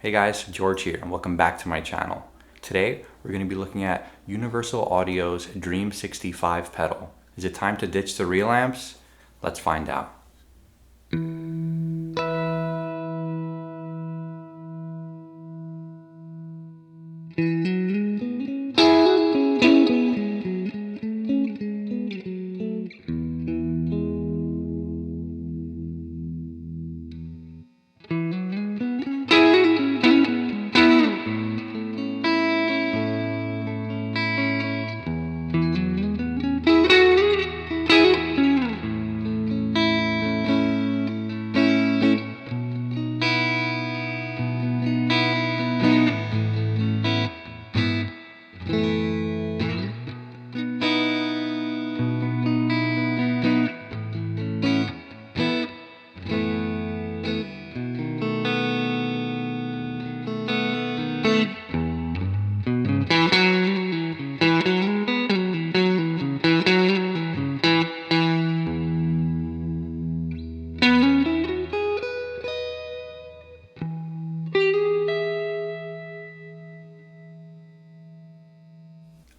Hey guys, George here and welcome back to my channel. Today we're going to be looking at Universal Audio's Dream 65 pedal. Is it time to ditch the real amps? Let's find out.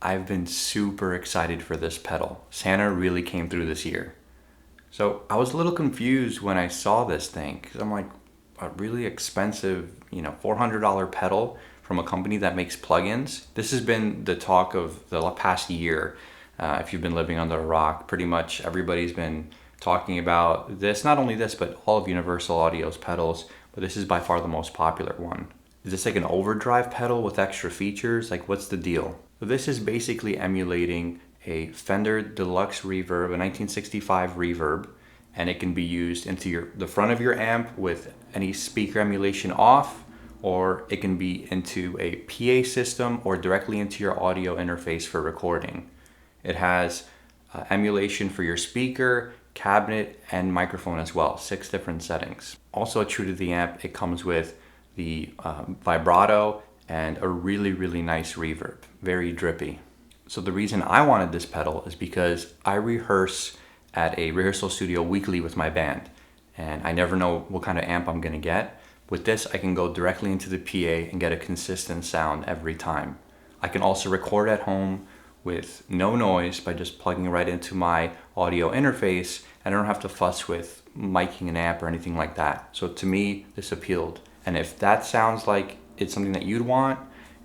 I've been super excited for this pedal. Santa really came through this year. So I was a little confused when I saw this thing because I'm like, a really expensive, $400 pedal from a company that makes plugins. This has been the talk of the past year. If you've been living under a rock, pretty much everybody's been talking about this. Not only this, but all of Universal Audio's pedals, but this is by far the most popular one. Is this like an overdrive pedal with extra features? Like, what's the deal? So this is basically emulating a Fender Deluxe Reverb, a 1965 Reverb, and it can be used into the front of your amp with any speaker emulation off, or it can be into a PA system or directly into your audio interface for recording. It has emulation for your speaker, cabinet, and microphone as well, 6 different settings. Also true to the amp, it comes with the vibrato and a really nice reverb, very drippy. So the reason I wanted this pedal is because I rehearse at a rehearsal studio weekly with my band, and I never know what kind of amp I'm gonna get. With this, I can go directly into the PA and get a consistent sound every time. I can also record at home with no noise by just plugging right into my audio interface, and I don't have to fuss with miking an amp or anything like that. So to me, this appealed. And if that sounds like it's something that you'd want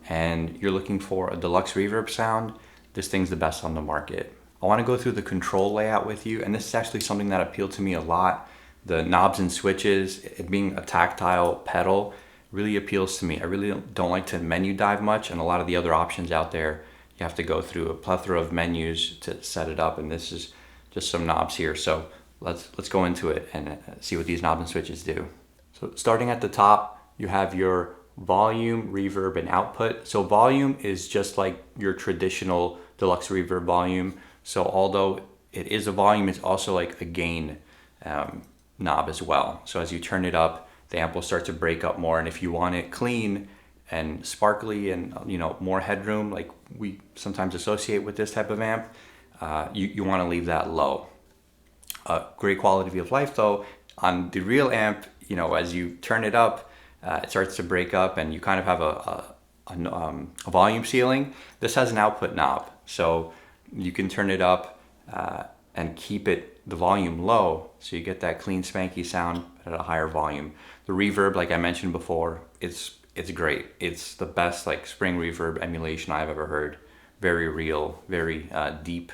and you're looking for a deluxe reverb sound, this thing's the best on the market. I want to go through the control layout with you, and this is actually something that appealed to me a lot. The knobs and switches, it being a tactile pedal, really appeals to me. I really don't like to menu dive much, and a lot of the other options out there, you have to go through a plethora of menus to set it up, and this is just some knobs here. So let's go into it and see what these knobs and switches do. So starting at the top, you have your volume, reverb, and output. So volume is just like your traditional deluxe reverb volume. So although it is a volume, it's also like a gain knob as well. So as you turn it up, the amp will start to break up more. And if you want it clean and sparkly and more headroom, like we sometimes associate with this type of amp, you want to leave that low. Great quality of life though. On the real amp, as you turn it up, it starts to break up and you kind of have a volume ceiling. This has an output knob, so you can turn it up and keep the volume low, so you get that clean spanky sound at a higher volume. The reverb, like I mentioned before, it's great. It's the best like spring reverb emulation I've ever heard. Very real, very deep,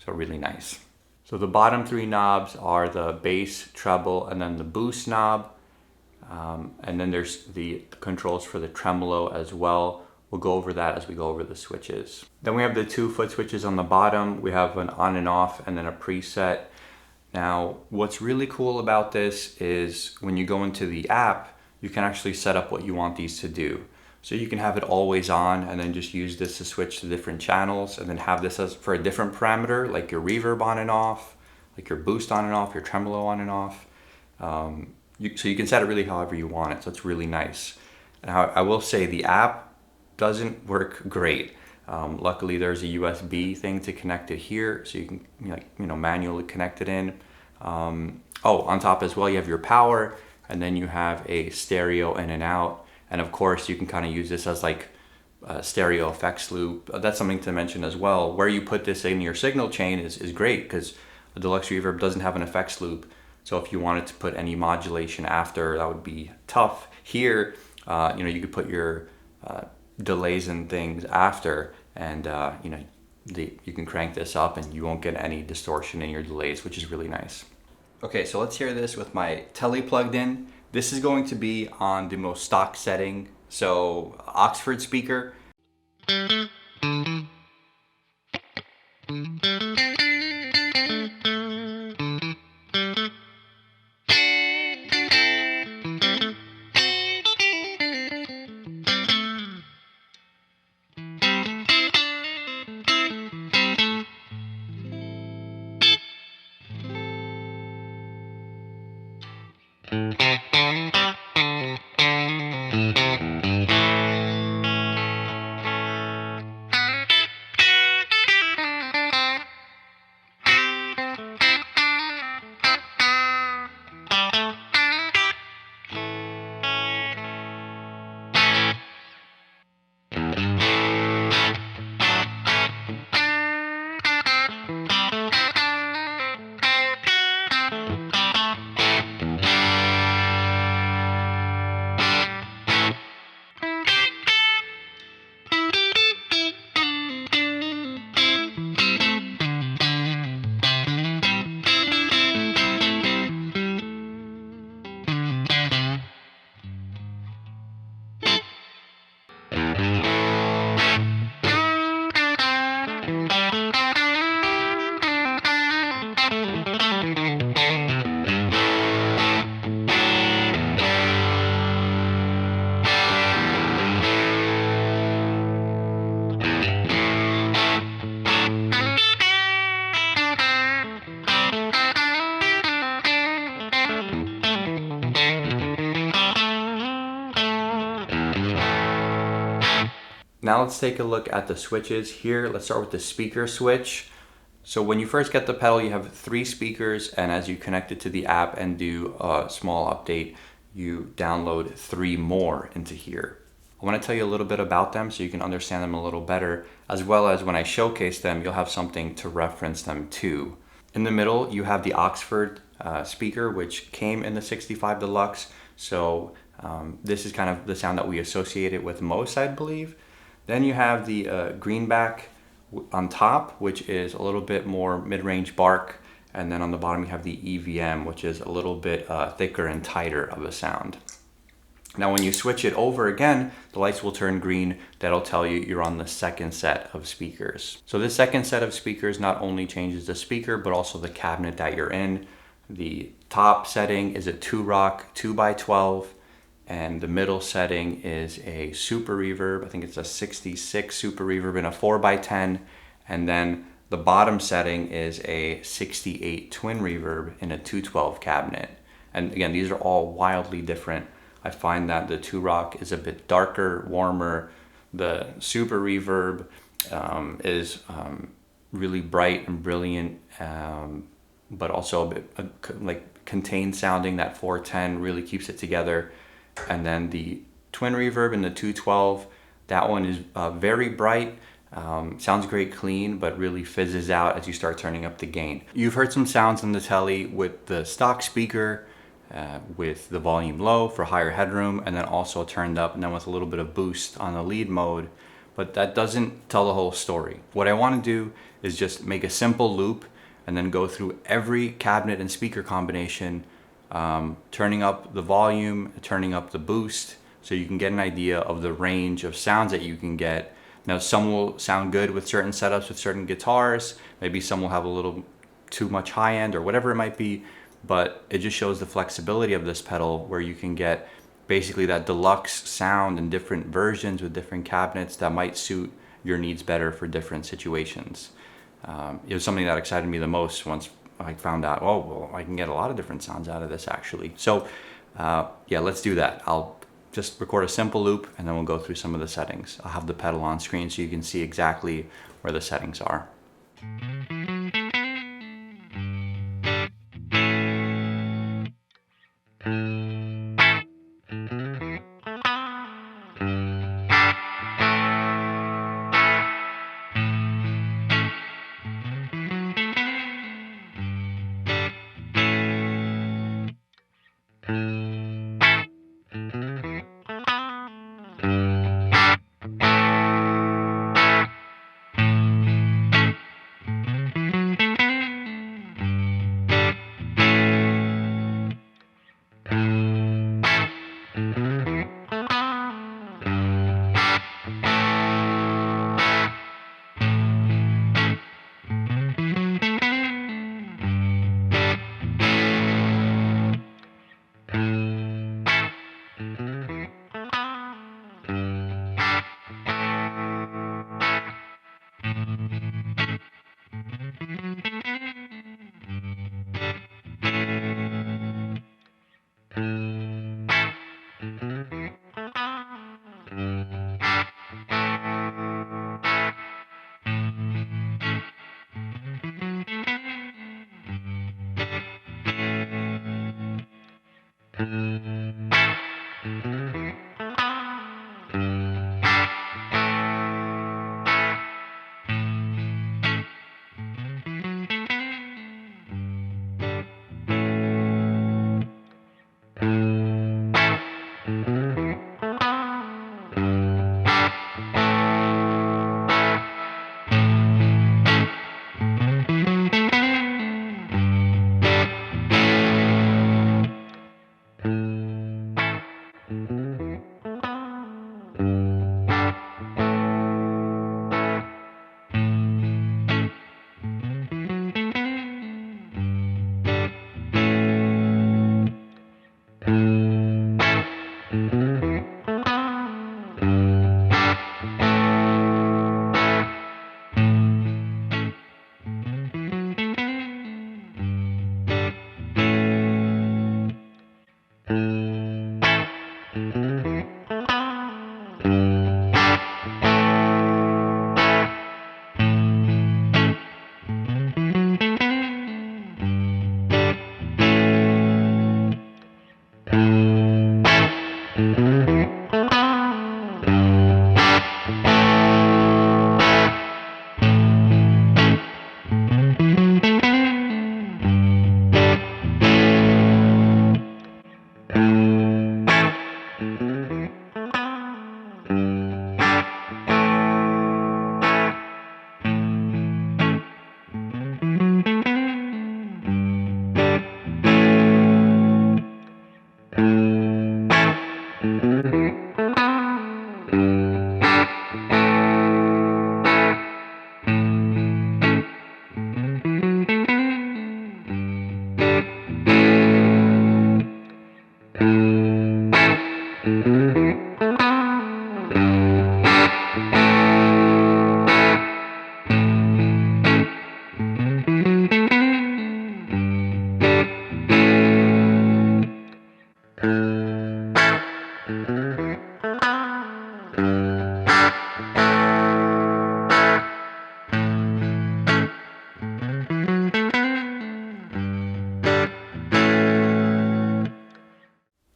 so really nice. So the bottom 3 knobs are the bass, treble, and then the boost knob. And then there's the controls for the tremolo as well. We'll go over that as we go over the switches. Then we have the 2 foot switches on the bottom. We have an on and off and then a preset. Now, what's really cool about this is when you go into the app, you can actually set up what you want these to do. So you can have it always on and then just use this to switch to different channels, and then have this as for a different parameter, like your reverb on and off, like your boost on and off, your tremolo on and off. So you can set it really however you want it, so it's really nice. And I will say the app doesn't work great. Luckily there's a USB thing to connect it here, so you can manually connect it in. On top as well you have your power, and then you have a stereo in and out, And of course, you can kind of use this as like a stereo effects loop. That's something to mention as well. Where you put this in your signal chain is great, because a deluxe reverb doesn't have an effects loop. So if you wanted to put any modulation after, that would be tough. Here, you could put your delays and things after, and you can crank this up and you won't get any distortion in your delays, which is really nice. Okay, so let's hear this with my tele plugged in. This is going to be on the most stock setting, so Oxford speaker. Now let's take a look at the switches here. Let's start with the speaker switch. So when you first get the pedal, you have 3 speakers, and as you connect it to the app and do a small update, you download 3 more into here. I want to tell you a little bit about them so you can understand them a little better, as well as when I showcase them, you'll have something to reference them to. In the middle, you have the Oxford speaker, which came in the 65 Deluxe. So this is kind of the sound that we associate it with most, I believe. Then you have the greenback on top, which is a little bit more mid-range bark. And then on the bottom you have the EVM, which is a little bit thicker and tighter of a sound. Now when you switch it over again, the lights will turn green. That'll tell you you're on the second set of speakers. So this second set of speakers not only changes the speaker, but also the cabinet that you're in. The top setting is a 2-rock 2x12. And the middle setting is a super reverb. I think it's a 66 super reverb in a 4x10. And then the bottom setting is a 68 twin reverb in a 212 cabinet. And again, these are all wildly different. I find that the 2-rock is a bit darker, warmer. The super reverb is really bright and brilliant, but also a bit like contained sounding. That 410 really keeps it together. And then the twin reverb in the 212, that one is very bright, sounds great clean, but really fizzes out as you start turning up the gain. You've heard some sounds in the telly with the stock speaker, with the volume low for higher headroom, and then also turned up and then with a little bit of boost on the lead mode. But that doesn't tell the whole story. What I want to do is just make a simple loop and then go through every cabinet and speaker combination, turning up the volume, turning up the boost, so you can get an idea of the range of sounds that you can get. Now some will sound good with certain setups, with certain guitars, maybe some will have a little too much high end or whatever it might be, but it just shows the flexibility of this pedal, where you can get basically that deluxe sound in different versions with different cabinets that might suit your needs better for different situations. It was something that excited me the most once I found out, oh, well, I can get a lot of different sounds out of this actually. So yeah, let's do that. I'll just record a simple loop and then we'll go through some of the settings. I'll have the pedal on screen so you can see exactly where the settings are.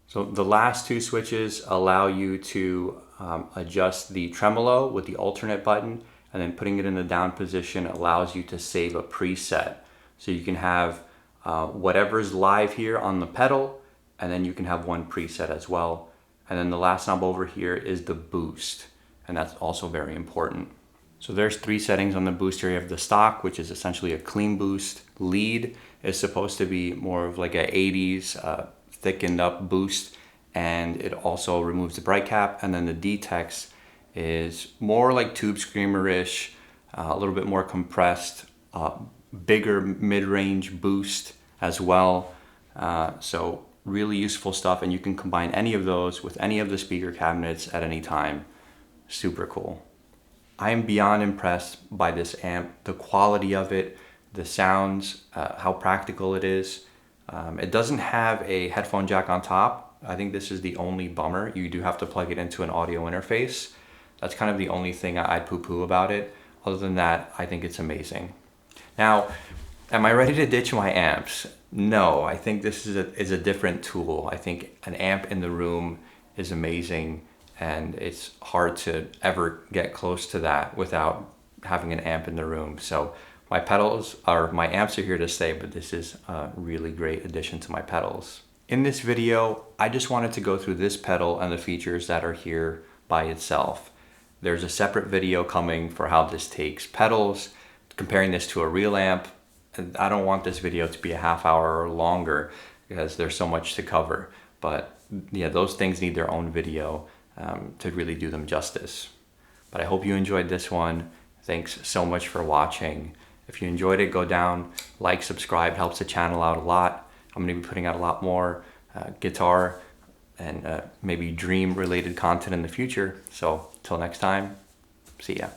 So the last two switches allow you to adjust the tremolo with the alternate button, and then putting it in the down position allows you to save a preset. So you can have whatever's live here on the pedal, and then you can have one preset as well. And then the last knob over here is the boost, and that's also very important. So there's three settings on the boost here. You have the stock, which is essentially a clean boost. Lead is supposed to be more of like a 80s thickened up boost, and it also removes the bright cap. And then the D-Tex is more like Tube Screamer-ish, a little bit more compressed, bigger mid-range boost as well. So really useful stuff, and you can combine any of those with any of the speaker cabinets at any time. Super cool. I am beyond impressed by this amp, the quality of it, the sounds, how practical it is. It doesn't have a headphone jack on top. I think this is the only bummer. You do have to plug it into an audio interface. That's kind of the only thing I'd poo-poo about it. Other than that, I think it's amazing. Now, am I ready to ditch my amps? No, I think this is a different tool. I think an amp in the room is amazing, and it's hard to ever get close to that without having an amp in the room. So my amps are here to stay, but this is a really great addition to my pedals. In this video, I just wanted to go through this pedal and the features that are here by itself. There's a separate video coming for how this takes pedals, comparing this to a real amp. And I don't want this video to be a half hour or longer because there's so much to cover. But yeah, those things need their own video to really do them justice. But I hope you enjoyed this one. Thanks so much for watching. If you enjoyed it, go down, like, subscribe, helps the channel out a lot. I'm gonna be putting out a lot more guitar and maybe dream related content in the future. So till next time, see ya.